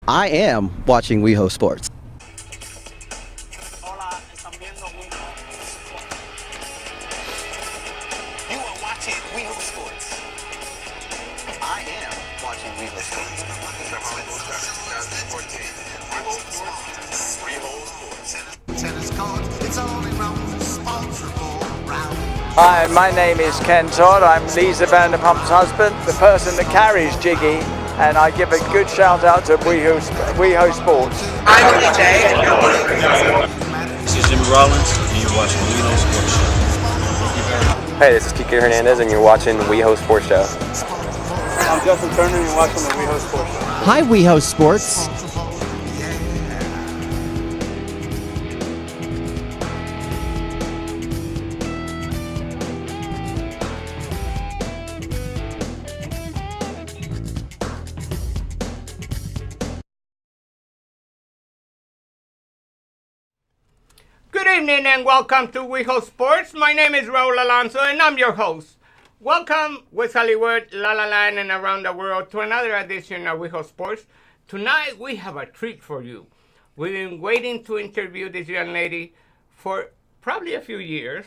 I am watching Weho Sports. Hola, están viendo Weho Sports. You are watching Weho Sports. I am watching Weho Sports. Tennis court, it's only wrong, sports report round. Hi, my name is Ken Todd. I'm Lisa Vanderpump's husband, the person that carries Jiggy, and I give a good shout out to Weho Sports. I'm DJ. This is Jimmy Rollins, and you're watching Weho Sports Show. Hey, this is Kike Hernandez, and you're watching Weho Sports Show. I'm Justin Turner, and you're watching the Weho Sports Show. Hi, Weho Sports. Good evening and welcome to Weho Sports. My name is Raul Alonso and I'm your host. Welcome West Hollywood, La La Land, and around the world to another edition of Weho Sports. Tonight we have a treat for you. We've been waiting to interview this young lady for probably a few years,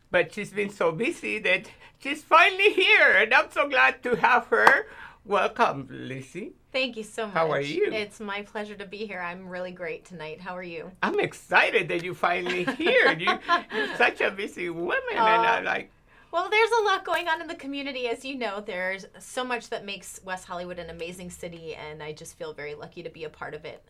but she's been so busy that she's finally here, and I'm so glad to have her. Welcome, Lizzie. Thank you so much. How are you? It's my pleasure to be here. I'm really great tonight. How are you? I'm excited that you're finally here. You're such a busy woman, and I'm like, Well, there's a lot going on in the community. As you know, there's so much that makes West Hollywood an amazing city, and I just feel very lucky to be a part of it.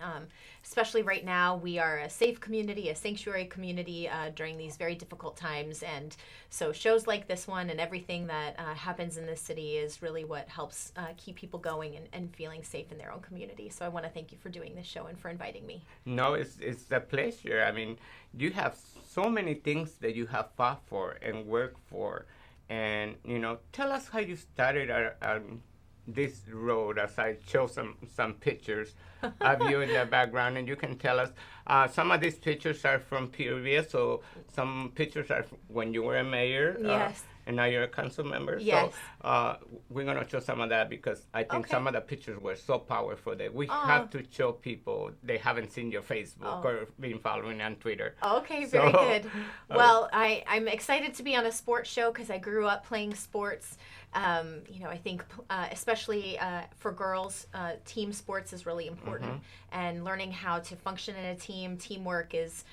Especially right now, we are a safe community, a sanctuary community during these very difficult times. And so shows like this one and everything that happens in this city is really what helps keep people going and feeling safe in their own community. So I want to thank you for doing this show and for inviting me. no, it's a pleasure. I mean, you have so many things that you have fought for and worked for. And, tell us how you started on this road as I show some pictures of you in the background. And you can tell us, some of these pictures are from previous, so some pictures are when you were a mayor. Yes. And now you're a council member. Yes. So we're going to show some of that because I think Okay. some of the pictures were so powerful that we have to show people they haven't seen your Facebook or been following on Twitter. Okay, very So, good. Well, I'm excited to be on a sports show because I grew up playing sports. I think especially for girls, team sports is really important. And learning how to function in a team, teamwork is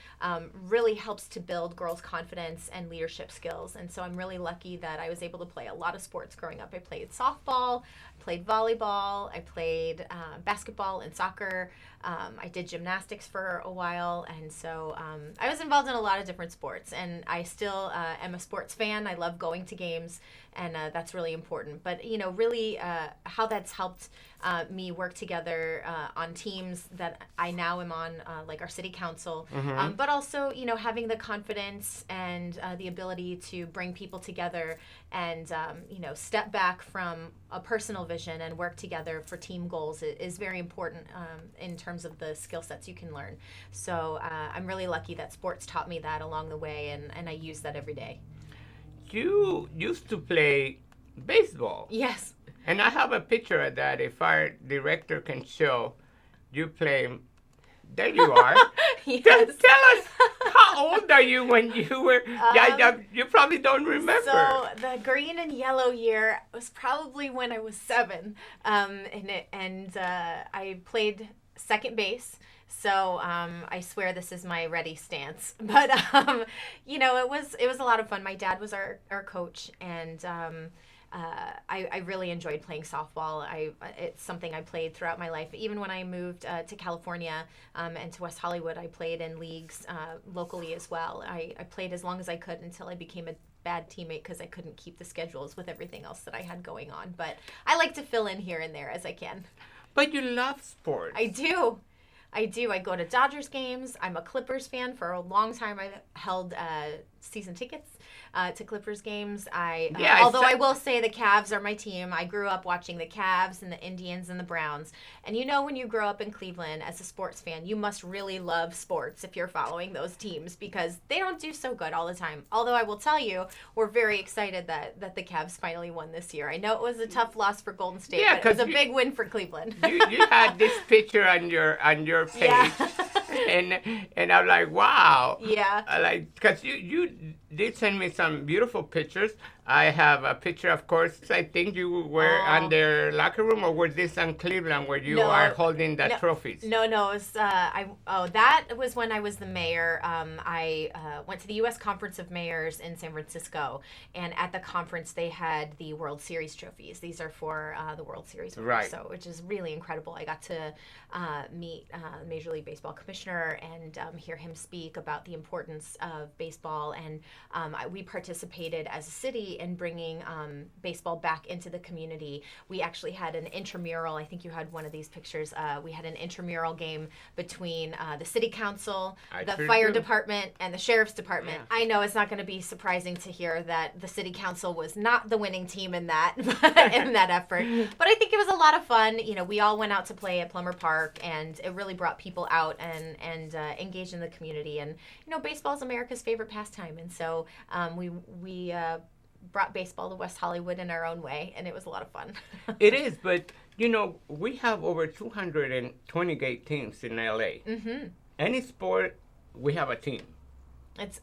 really helps to build girls' confidence and leadership skills. And so I'm really lucky that I was able to play a lot of sports growing up. I played softball, played volleyball, I played basketball and soccer. I did gymnastics for a while, and so I was involved in a lot of different sports, and I still am a sports fan. I love going to games, and that's really important. But, really how that's helped me work together on teams that I now am on, like our city council, but also, having the confidence and the ability to bring people together and, step back from a personal vision and work together for team goals is very important in terms of the skill sets you can learn. So I'm really lucky that sports taught me that along the way, and I use that every day. You used to play baseball. Yes. And I have a picture of that. If our director can show, you play. There you are. Yes. Tell us, how old are you when you were? You probably don't remember. So the green and yellow year was probably when I was 7, and I played second base. So I swear this is my ready stance. But it was a lot of fun. My dad was our coach, and I really enjoyed playing softball. It's something I played throughout my life. Even when I moved to California and to West Hollywood, I played in leagues locally as well. I played as long as I could until I became a bad teammate because I couldn't keep the schedules with everything else that I had going on. But I like to fill in here and there as I can. But you love sports. I do. I go to Dodgers games. I'm a Clippers fan. For a long time, I held season tickets. to Clippers games. Yeah, I will say the Cavs are my team. I grew up watching the Cavs and the Indians and the Browns. And you know, when you grow up in Cleveland as a sports fan, you must really love sports if you're following those teams, because they don't do so good all the time. Although I will tell you, we're very excited that the Cavs finally won this year. I know it was a tough loss for Golden State, but it was a big win for Cleveland. you had this picture on your page, Yeah. and I'm like, wow. Yeah. Because you did send me some beautiful pictures. I have a picture, of course. I think you were on their locker room, or was this on Cleveland where you are holding the trophies? No. It was, that was when I was the mayor. I went to the U.S. Conference of Mayors in San Francisco, and at the conference they had the World Series trophies. These are for the World Series winners, right? So, which is really incredible. I got to meet Major League Baseball commissioner and hear him speak about the importance of baseball, and we participated as a city in bringing baseball back into the community. We actually had an intramural. I think you had one of these pictures. We had an intramural game between the city council, the fire department, and the sheriff's department. Yeah. I know it's not going to be surprising to hear that the city council was not the winning team in that in that effort, but I think it was a lot of fun. You know, we all went out to play at Plummer Park, and it really brought people out and engaged in the community. And you know, baseball is America's favorite pastime, and so we brought baseball to West Hollywood in our own way, and it was a lot of fun. It is, but you know, we have over 228 teams in LA. Mm-hmm. Any sport, we have a team.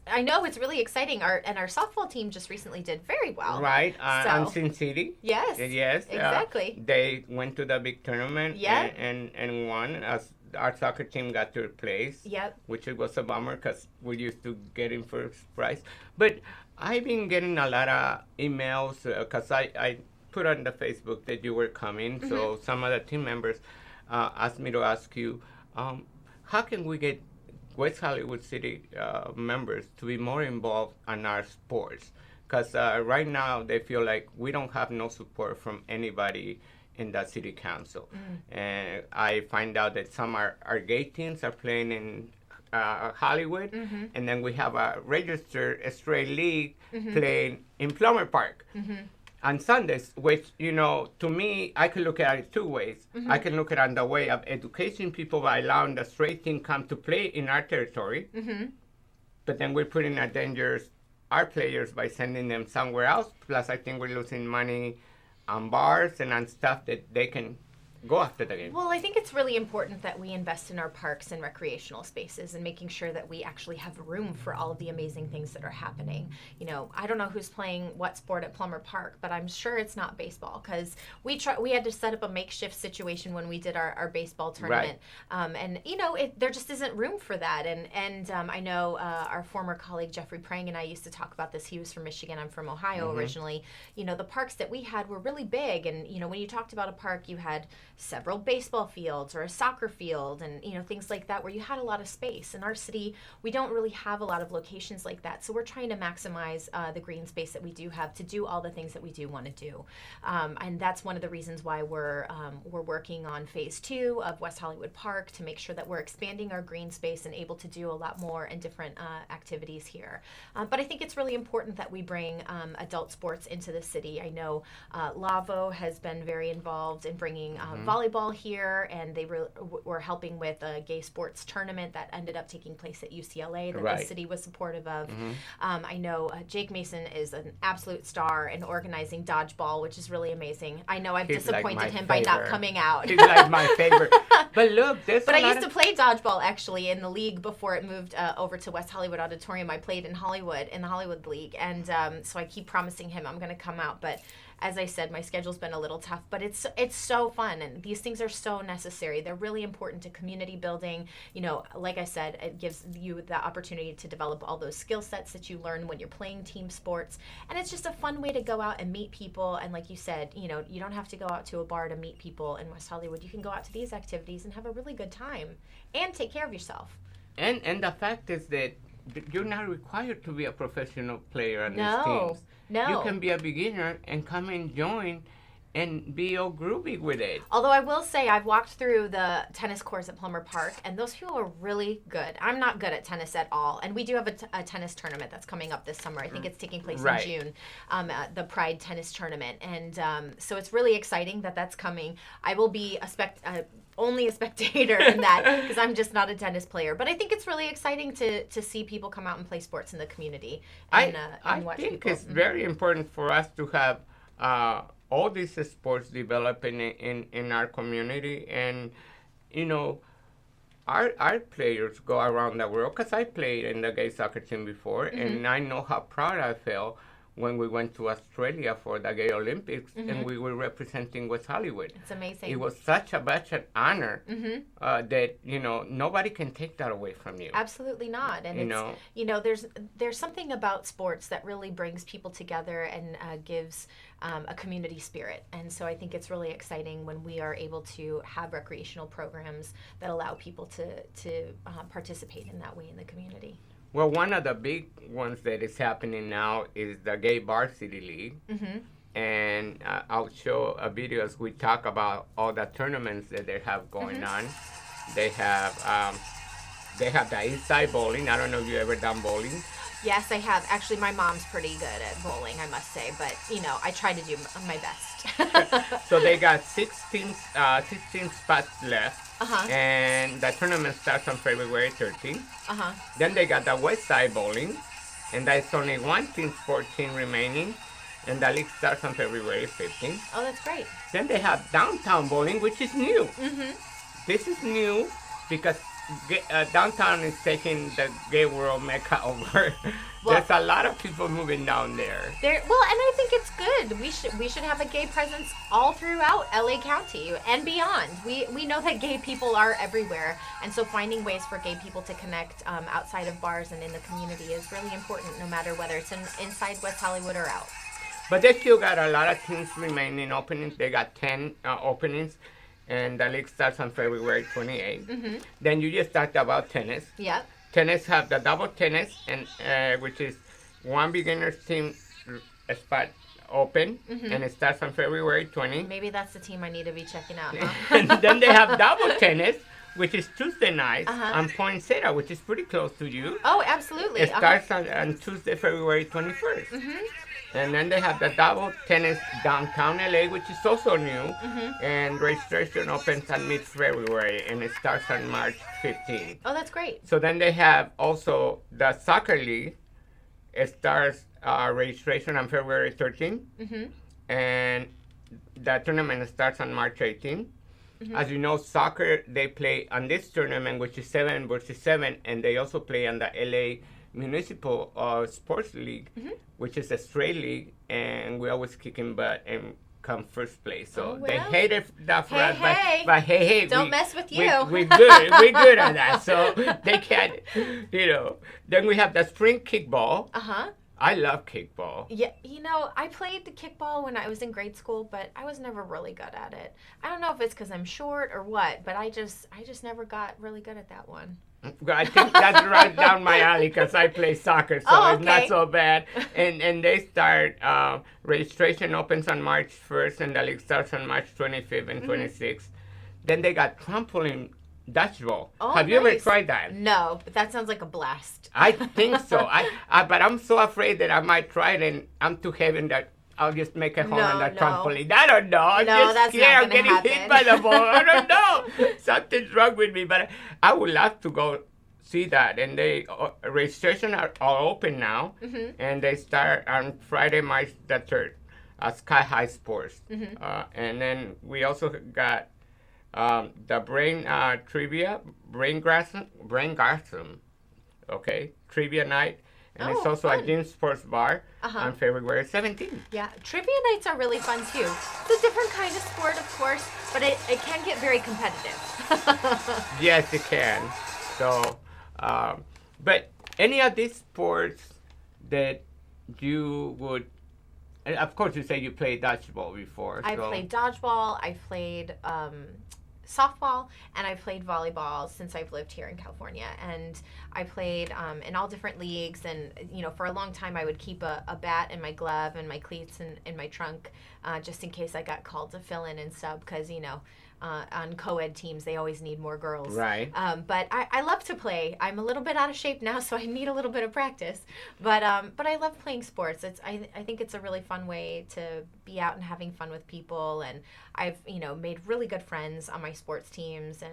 I know it's really exciting. Our softball team just recently did very well. Right, on Sin City. Yes. Yes. Exactly. They went to the big tournament. Yeah. And won. Our soccer team got third place. Yep. Which was a bummer because we used to get in first prize. But I've been getting a lot of emails because I put on the Facebook that you were coming. Mm-hmm. So some of the team members asked me to ask you, how can we get West Hollywood City members to be more involved in our sports? Because right now they feel like we don't have no support from anybody in the city council. Mm. And I find out that some our gay teams are playing in Hollywood, mm-hmm. and then we have a registered straight league mm-hmm. playing in Plummer Park. Mm-hmm. On Sundays, which, you know, to me, I can look at it two ways. Mm-hmm. I can look at it on the way of educating people by allowing the straight team come to play in our territory, mm-hmm. but then we're putting in danger our players by sending them somewhere else. Plus, I think we're losing money on bars and on stuff that they can go after the game. Well, I think it's really important that we invest in our parks and recreational spaces and making sure that we actually have room for all of the amazing things that are happening. You know, I don't know who's playing what sport at Plummer Park, but I'm sure it's not baseball, because we had to set up a makeshift situation when we did our baseball tournament. Right. And, you know, there just isn't room for that. And I know our former colleague Jeffrey Prang and I used to talk about this. He was from Michigan. I'm from Ohio mm-hmm. originally. You know, the parks that we had were really big. And, you know, when you talked about a park, you had several baseball fields or a soccer field and, you know, things like that where you had a lot of space. In our city, we don't really have a lot of locations like that. So we're trying to maximize the green space that we do have to do all the things that we do want to do. And that's one of the reasons why we're working on phase 2 of West Hollywood Park to make sure that we're expanding our green space and able to do a lot more and different activities here. But I think it's really important that we bring adult sports into the city. I know Lavo has been very involved in bringing volleyball here, and they were helping with a gay sports tournament that ended up taking place at UCLA that right. the city was supportive of. Mm-hmm. I know Jake Mason is an absolute star in organizing dodgeball, which is really amazing. I know I've disappointed like him favorite. By not coming out. He's like my favorite. But look, I used to play dodgeball actually in the league before it moved over to West Hollywood Auditorium. I played in Hollywood in the Hollywood League, and so I keep promising him I'm going to come out, but as I said, my schedule's been a little tough, but it's so fun, and these things are so necessary. They're really important to community building. You know, like I said, it gives you the opportunity to develop all those skill sets that you learn when you're playing team sports, and it's just a fun way to go out and meet people. And like you said, you know, you don't have to go out to a bar to meet people in West Hollywood. You can go out to these activities and have a really good time and take care of yourself. And the fact is that you're not required to be a professional player on these teams. No. You can be a beginner and come and join and be all groovy with it. Although I will say I've walked through the tennis courts at Plummer Park, and those people are really good. I'm not good at tennis at all, and we do have a tennis tournament that's coming up this summer. I think it's taking place in June, the Pride Tennis Tournament, and so it's really exciting that that's coming. I will be only a spectator in that because I'm just not a tennis player. But I think it's really exciting to see people come out and play sports in the community and watch people. I think it's very important for us to have all these sports developing in our community, and our players go around the world, because I played in the gay soccer team before, and I know how proud I felt when we went to Australia for the Gay Olympics, and we were representing West Hollywood. It's amazing. It was such an honor that nobody can take that away from you. Absolutely not. And there's something about sports that really brings people together and gives a community spirit. And so I think it's really exciting when we are able to have recreational programs that allow people to participate in that way in the community. Well, one of the big ones that is happening now is the Gay Varsity League. And I'll show a video as we talk about all the tournaments that they have going on. They have the inside bowling. I don't know if you ever done bowling. Yes, I have. Actually, my mom's pretty good at bowling, I must say. But, I try to do my best. So they got 16 spots left. And the tournament starts on February 13th. Then they got the West Side Bowling, and there's only one team sport team remaining, and the league starts on February 15th. Oh, that's great. Then they have Downtown Bowling, which is new. This is new because downtown is taking the gay world mecca over. Well, there's a lot of people moving down there. And I think it's good. We should have a gay presence all throughout LA County and beyond. We know that gay people are everywhere, and so finding ways for gay people to connect outside of bars and in the community is really important, no matter whether it's inside West Hollywood or out. But they still got a lot of teams remaining openings. They got 10 openings. And the league starts on February 28th. Then you just talked about tennis. Yep. Tennis have the double tennis, and which is one beginner's team spot open, and it starts on February 20th. Maybe that's the team I need to be checking out, huh? And then they have double tennis, which is Tuesday night on Poinsett, which is pretty close to you. Oh, absolutely. It starts on Tuesday, February 21st. And then they have the double tennis downtown LA, which is also new. And registration opens on mid-February, and it starts on March 15th. Oh, that's great. So then they have also the soccer league. It starts registration on February 13th. And the tournament starts on March 18th. As you know, soccer, they play on this tournament, which is 7 versus 7, and they also play on the LA Municipal Sports League, which is a straight league, and we always kick in butt and come first place. So they hated that for us, but hey, don't mess with you. We're good. We're good at that. So they can't, Then we have the spring kickball. I love kickball. Yeah, I played the kickball when I was in grade school, but I was never really good at it. I don't know if it's because I'm short or what, but I just never got really good at that one. I think that's right down my alley because I play soccer, so it's not so bad. And they start, registration opens on March 1st, and the league starts on March 25th and 26th. Then they got trampoline dodgeball. Have you ever tried that? No, but that sounds like a blast. I think so. But I'm so afraid that I might try it, and I'm too heavy that I'll just make a hole on the trampoline. I don't know. I'm just scared of getting hit by the ball. I don't know. Something's wrong with me. But I would love to go see that. And they registration are all open now. And they start on Friday, March the 3rd at Sky High Sports. And then we also got the brain gasm. Okay, trivia night. And it's also fun. a gym sports bar on February 17th. Yeah, trivia nights are really fun too. It's a different kind of sport, of course, but it can get very competitive. Yes, it can. So, but any of these sports that you would, of course you say you played dodgeball before. I played dodgeball, I played softball and I've played volleyball since I've lived here in California. And I played in all different leagues. And, for a long time I would keep a bat in my glove and my cleats in my trunk just in case I got called to fill in and sub because, on co-ed teams, they always need more girls. Right. But I love to play. I'm a little bit out of shape now, so I need a little bit of practice. But I love playing sports. I think it's a really fun way to be out and having fun with people. And I've made really good friends on my sports teams. And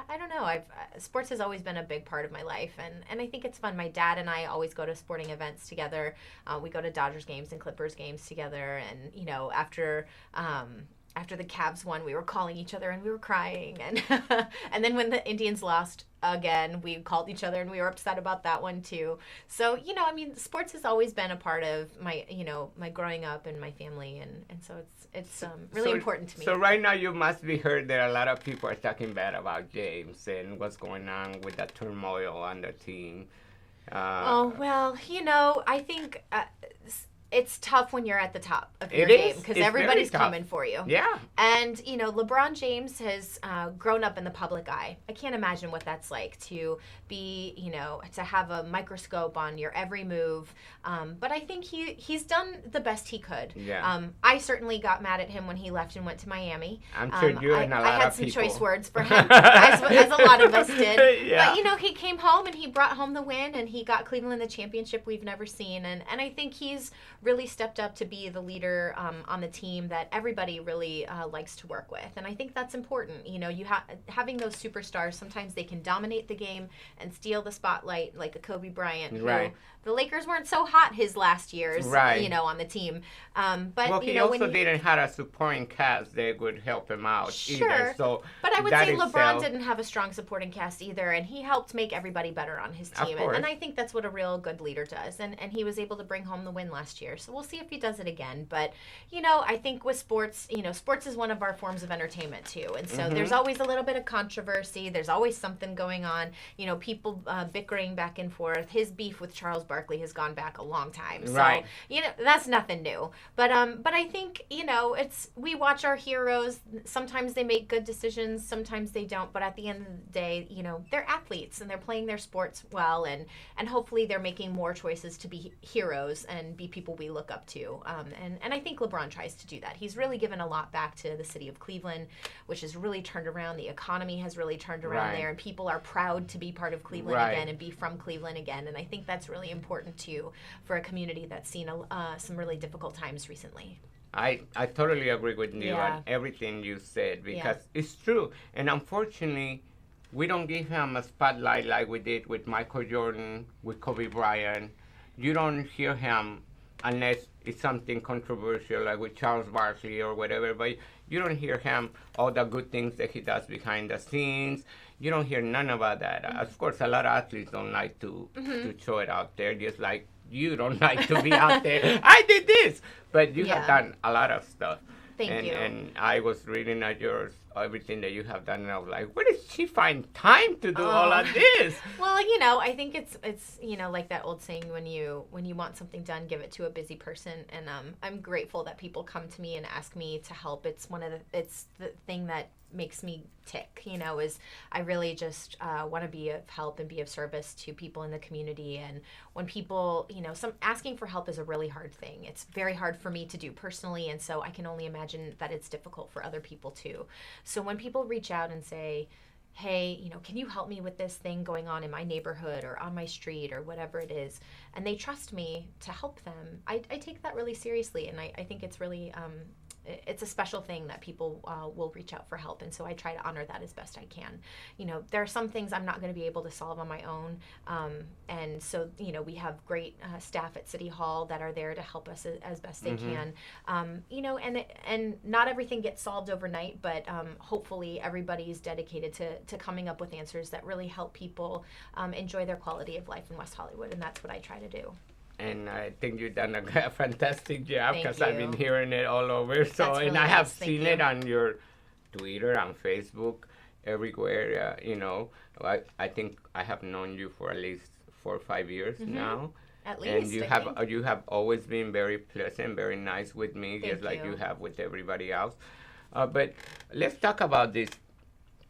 I don't know. Sports has always been a big part of my life, and I think it's fun. My dad and I always go to sporting events together. We go to Dodgers games and Clippers games together. And after the Cavs won, we were calling each other and we were crying. And and then when the Indians lost again, we called each other and we were upset about that one too. So, sports has always been a part of my, my growing up and my family. And so it's really important to me. So right now you must be heard that a lot of people are talking bad about James and what's going on with that turmoil on the team. I think it's tough when you're at the top of your It game is. because It's everybody's very tough. coming for you. Yeah. And, LeBron James has grown up in the public eye. I can't imagine what that's like to be, to have a microscope on your every move. But I think he's done the best he could. Yeah. I certainly got mad at him when he left and went to Miami. I'm sure you and a lot I had of some people. choice words for him, as a lot of us did. Yeah. But, he came home and he brought home the win and he got Cleveland the championship we've never seen. And I think he's really stepped up to be the leader on the team that everybody really likes to work with. And I think that's important. Having those superstars, sometimes they can dominate the game and steal the spotlight like a Kobe Bryant. Who, Right. the Lakers weren't so hot his last years, Right. On the team. But, Well, he also didn't have a supporting cast that would help him out Sure. either. So But I would that say LeBron itself- didn't have a strong supporting cast either, and he helped make everybody better on his Of team. course. And I think that's what a real good leader does. And he was able to bring home the win last year. So we'll see if he does it again. But, I think with sports, sports is one of our forms of entertainment too. And so there's always a little bit of controversy. There's always something going on. People bickering back and forth. His beef with Charles Barkley has gone back a long time. So, Right. that's nothing new. But I think, we watch our heroes. Sometimes they make good decisions, sometimes they don't. But at the end of the day, they're athletes and they're playing their sports well, and hopefully they're making more choices to be heroes and be people we look up to. And I think LeBron tries to do that. He's really given a lot back to the city of Cleveland, which has really turned around. The economy has really turned around Right. there, and people are proud to be part of Cleveland Right. again and be from Cleveland again. And I think that's really important too for a community that's seen some really difficult times recently. I totally agree with you Yeah. on everything you said because it's true. And unfortunately, we don't give him a spotlight like we did with Michael Jordan, with Kobe Bryant. You don't hear him unless it's something controversial like with Charles Barkley or whatever, but you don't hear him all the good things that he does behind the scenes. You don't hear none about that. Of course, a lot of athletes don't like to show it out there, just like you don't like to be out there. I did this, but you have done a lot of stuff. Thank you. And I was reading at yours everything that you have done, and I was like, where did she find time to do all of this? Well, I think it's like that old saying, when you want something done, give it to a busy person. And I'm grateful that people come to me and ask me to help. It's the thing that makes me tick, is I really just want to be of help and be of service to people in the community. And when people, some asking for help is a really hard thing. It's very hard for me to do personally, and so I can only imagine that it's difficult for other people too. So when people reach out and say, hey, can you help me with this thing going on in my neighborhood or on my street or whatever it is, and they trust me to help them, I take that really seriously. And I think it's really it's a special thing that people will reach out for help, and so I try to honor that as best I can. There are some things I'm not going to be able to solve on my own, and so we have great staff at City Hall that are there to help us as best they can. And not everything gets solved overnight, but hopefully everybody's dedicated to coming up with answers that really help people enjoy their quality of life in West Hollywood, and that's what I try to do. And I think you've done a fantastic job Thank because I've you. been hearing it all over. So, That's really and I have nice. Thank seen you. it on your Twitter, on Facebook, everywhere. I think I have known you for at least 4 or 5 years now. At least, And you I have think. you have always been very pleasant, very nice with me, Thank just like you. you have with everybody else. But let's talk about this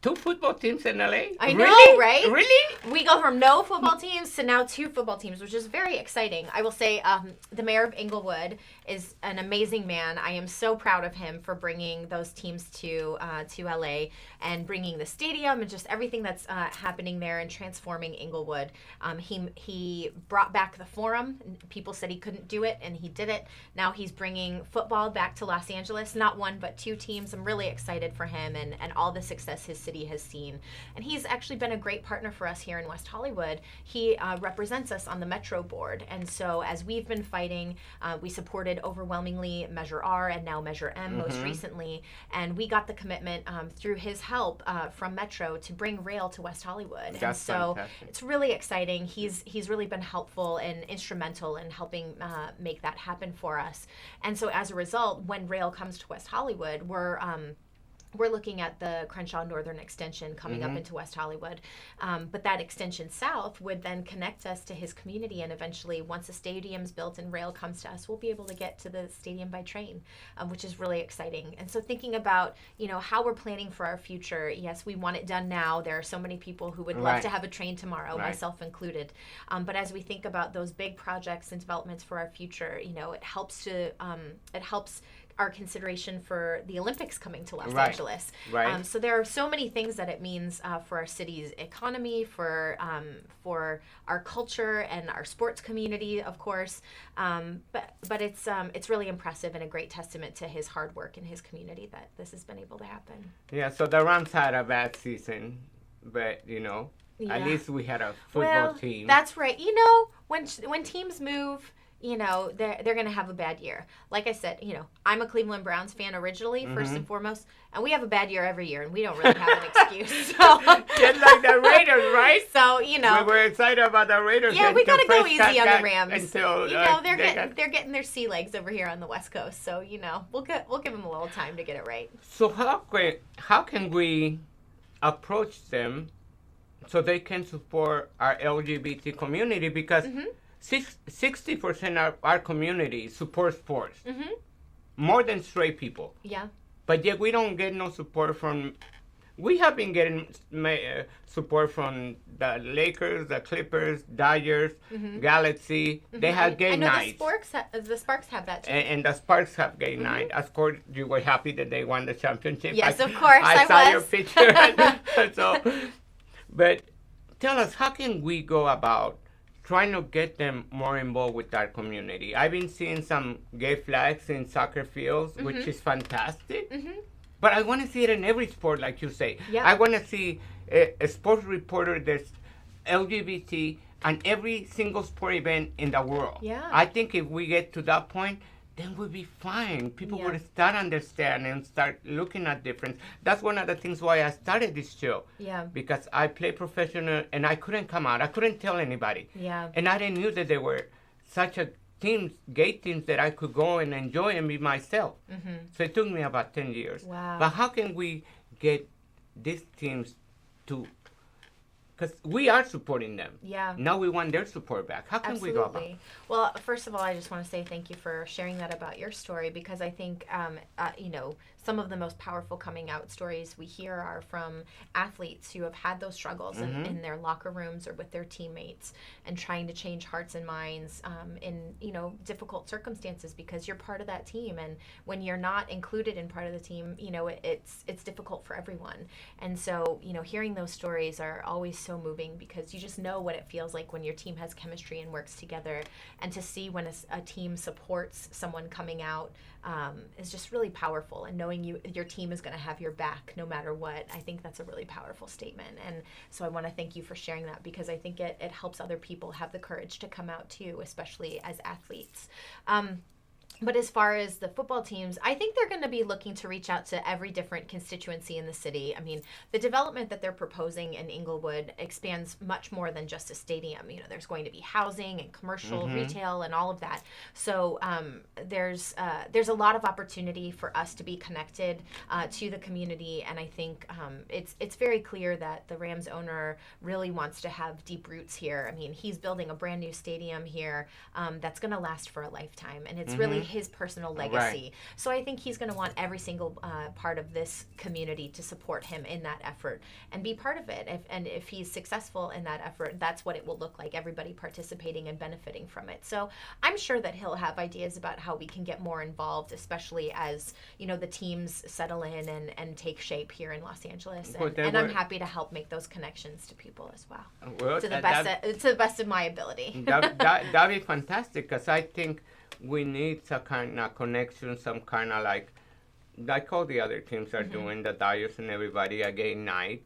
2 football teams in LA? I know, Really? right? Really? We go from no football teams to now 2 football teams, which is very exciting. I will say the mayor of Inglewood is an amazing man. I am so proud of him for bringing those teams to LA and bringing the stadium and just everything that's happening there and transforming Inglewood. He brought back the Forum. People said he couldn't do it, and he did it. Now he's bringing football back to Los Angeles, not 1 but 2 teams. I'm really excited for him and all the success his city has seen. And he's actually been a great partner for us here in West Hollywood. He represents us on the Metro board. And so as we've been fighting, we supported overwhelmingly Measure R and now Measure M most recently. And we got the commitment through his help from Metro to bring rail to West Hollywood. That's and so fantastic. it's really exciting. He's really been helpful and instrumental in helping make that happen for us. And so as a result, when rail comes to West Hollywood, we're looking at the Crenshaw Northern Extension coming up into West Hollywood. But that extension south would then connect us to his community. And eventually, once the stadium's built and rail comes to us, we'll be able to get to the stadium by train, which is really exciting. And so thinking about, how we're planning for our future, yes, we want it done now. There are so many people who would love to have a train tomorrow, myself included. But as we think about those big projects and developments for our future, it helps our consideration for the Olympics coming to Los Angeles. Right. So there are so many things that it means for our city's economy, for our culture and our sports community, of course. But it's really impressive and a great testament to his hard work and his community that this has been able to happen. Yeah, so the Rams had a bad season, but, at least we had a football team. That's right. When teams move, they're going to have a bad year. Like I said, I'm a Cleveland Browns fan originally, first and foremost, and we have a bad year every year, and we don't really have an excuse. So. Just like the Raiders, right? So, we're excited about the Raiders. Yeah, we got to go easy on the Rams. Until, they're getting their sea legs over here on the West Coast, so, we'll give them a little time to get it right. So how can we approach them so they can support our LGBT community? Because 60% of our community supports sports, more than straight people. Yeah. But yet we don't get no support from. We have been getting support from the Lakers, the Clippers, Dodgers, Galaxy. They have gay nights. The Sparks have that too. And the Sparks have gay night. Of course, you were happy that they won the championship. Yes, of course, I saw was. your picture. But tell us, how can we go about trying to get them more involved with our community? I've been seeing some gay flags in soccer fields, which is fantastic. But I want to see it in every sport, like you say. Yeah. I want to see a sports reporter that's LGBT on every single sport event in the world. Yeah. I think if we get to that point, then we'll be fine. People will start understanding and start looking at difference. That's one of the things why I started this show. Yeah. Because I play professional and I couldn't come out. I couldn't tell anybody. Yeah. And I didn't know that there were such a gay teams that I could go and enjoy and be myself. So it took me about 10 years. Wow. But how can we get these teams to, because we are supporting them. Yeah. Now we want their support back. How can we go about it? Well, first of all, I just want to say thank you for sharing that about your story, because I think, some of the most powerful coming out stories we hear are from athletes who have had those struggles in their locker rooms or with their teammates, and trying to change hearts and minds in difficult circumstances, because you're part of that team, and when you're not included in part of the team, it's difficult for everyone. And so hearing those stories are always so moving, because you just know what it feels like when your team has chemistry and works together, and to see when a team supports someone coming out is just really powerful, and knowing your team is going to have your back no matter what. I think that's a really powerful statement, and so I want to thank you for sharing that, because I think it helps other people have the courage to come out too, especially as athletes. But as far as the football teams, I think they're going to be looking to reach out to every different constituency in the city. I mean, the development that they're proposing in Inglewood expands much more than just a stadium. There's going to be housing and commercial, retail, and all of that. So there's a lot of opportunity for us to be connected to the community, and I think it's very clear that the Rams owner really wants to have deep roots here. I mean, he's building a brand new stadium here that's going to last for a lifetime, and it's really his personal legacy. So I think he's going to want every single part of this community to support him in that effort and be part of it. If he's successful in that effort, that's what it will look like, everybody participating and benefiting from it. So I'm sure that he'll have ideas about how we can get more involved, especially as, you know, the teams settle in and take shape here in Los Angeles. And I'm happy to help make those connections to people as well. Well, to the best of my ability. That'd be fantastic, because I think we need some kind of connection, some kind of like all the other teams are doing, the Dyers and everybody, a gay night.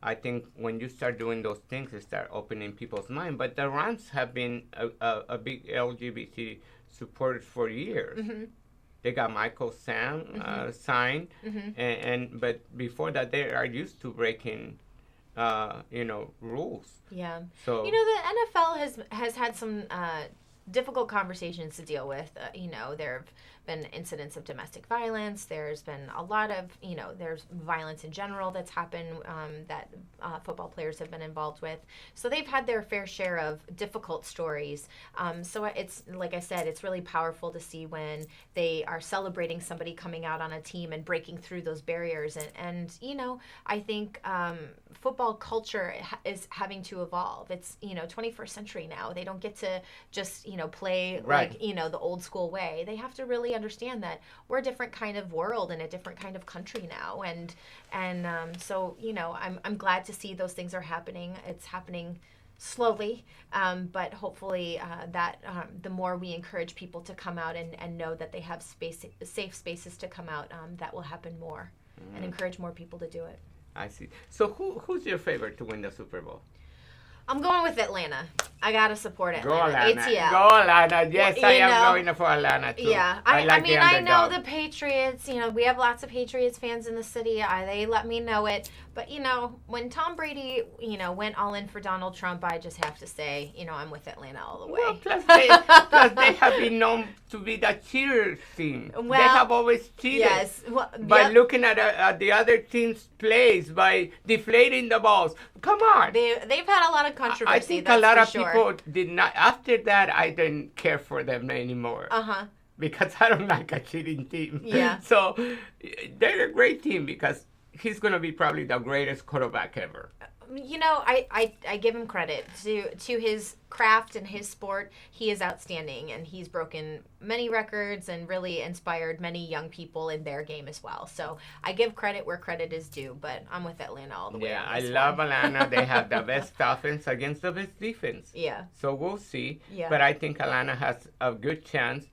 I think when you start doing those things, it start opening people's mind. But the Rams have been a big LGBT supporters for years. They got Michael Sam signed, but before that, they are used to breaking, rules. Yeah. So you know, the NFL has had some difficult conversations to deal with. There have been incidents of domestic violence. There's been a lot of, there's violence in general that's happened that football players have been involved with. So they've had their fair share of difficult stories. So it's, like I said, it's really powerful to see when they are celebrating somebody coming out on a team and breaking through those barriers. And I think football culture is having to evolve. It's, 21st century now. They don't get to just, play like, the old school way. They have to really understand that we're a different kind of world and a different kind of country now. So, I'm glad to see those things are happening. It's happening slowly, but hopefully the more we encourage people to come out and know that they have safe spaces to come out, that will happen more and encourage more people to do it. I see. So who's your favorite to win the Super Bowl? I'm going with Atlanta. I gotta support Atlanta. Go Atlanta. ATL. Go Atlanta. Yes, I am going for Atlanta too. Yeah, I know the Patriots. We have lots of Patriots fans in the city. They let me know it. But when Tom Brady, went all in for Donald Trump, I just have to say, I'm with Atlanta all the way. Well, plus they have been known to be the cheaters team. Well, they have always cheated. Yes. By looking at the other team's plays, by deflating the balls. Come on. They've had a lot of controversy. I think a lot of people did not. After that, I didn't care for them anymore. Because I don't like a cheating team. Yeah. So they're a great team because he's going to be probably the greatest quarterback ever. I give him credit to his craft and his sport. He is outstanding, and he's broken many records and really inspired many young people in their game as well. So I give credit where credit is due, but I'm with Atlanta all the way. Yeah, I love Atlanta. They have the best offense against the best defense. Yeah. So we'll see. Yeah. But I think Atlanta has a good chance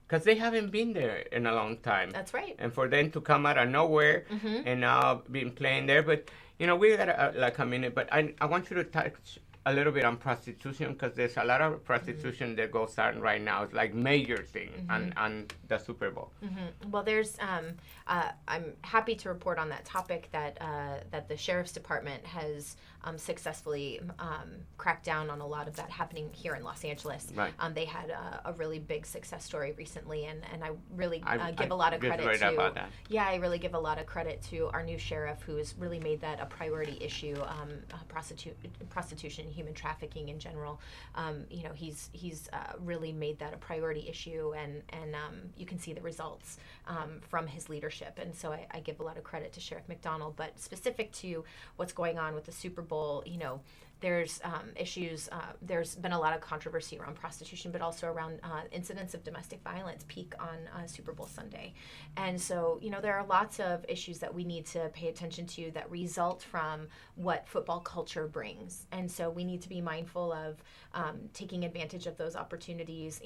because they haven't been there in a long time. That's right. And for them to come out of nowhere and now been playing there, but we got a minute, but I want you to touch a little bit on prostitution because there's a lot of prostitution that goes on right now. It's like major thing on the Super Bowl. Well, there's I'm happy to report on that topic that the Sheriff's Department has successfully cracked down on a lot of that happening here in Los Angeles. Right. They had a really big success story recently, and I really give a lot of credit to. About that. Yeah, I really give a lot of credit to our new sheriff, who has really made that a priority issue. Prostitution, human trafficking in general. He's really made that a priority issue, and you can see the results from his leadership. And so I give a lot of credit to Sheriff McDonald. But specific to what's going on with the Super Bowl, there's issues. There's been a lot of controversy around prostitution, but also around incidents of domestic violence peak on Super Bowl Sunday. And so, there are lots of issues that we need to pay attention to that result from what football culture brings. And so we need to be mindful of taking advantage of those opportunities.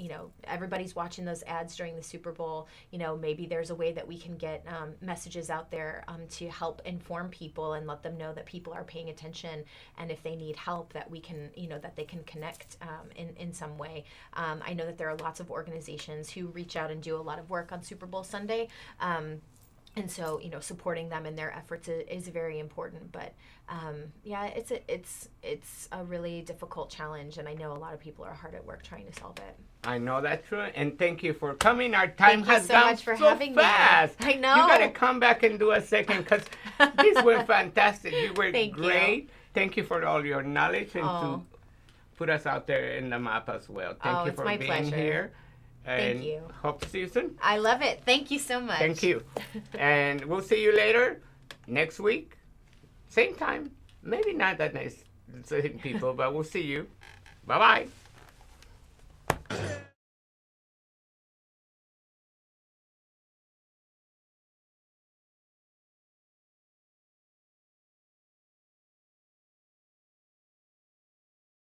Everybody's watching those ads during the Super Bowl. Maybe there's a way that we can get messages out there to help inform people and let them know that people are paying attention, and if they need help, that we can, that they can connect in some way. I know that there are lots of organizations who reach out and do a lot of work on Super Bowl Sunday. And so, supporting them in their efforts is very important. But it's a really difficult challenge, and I know a lot of people are hard at work trying to solve it. I know that's true, and thank you for coming. Our time has so gone much for so having fast. Me. I know. You got to come back and do a second because these were fantastic. You were Thank great. You. Thank you for all your knowledge and to put us out there in the map as well. Thank you for being pleasure. here. And Thank you. Hope to see you soon. I love it. Thank you so much. Thank you. And we'll see you later next week. Same time. Maybe not that nice same people, but we'll see you. Bye-bye.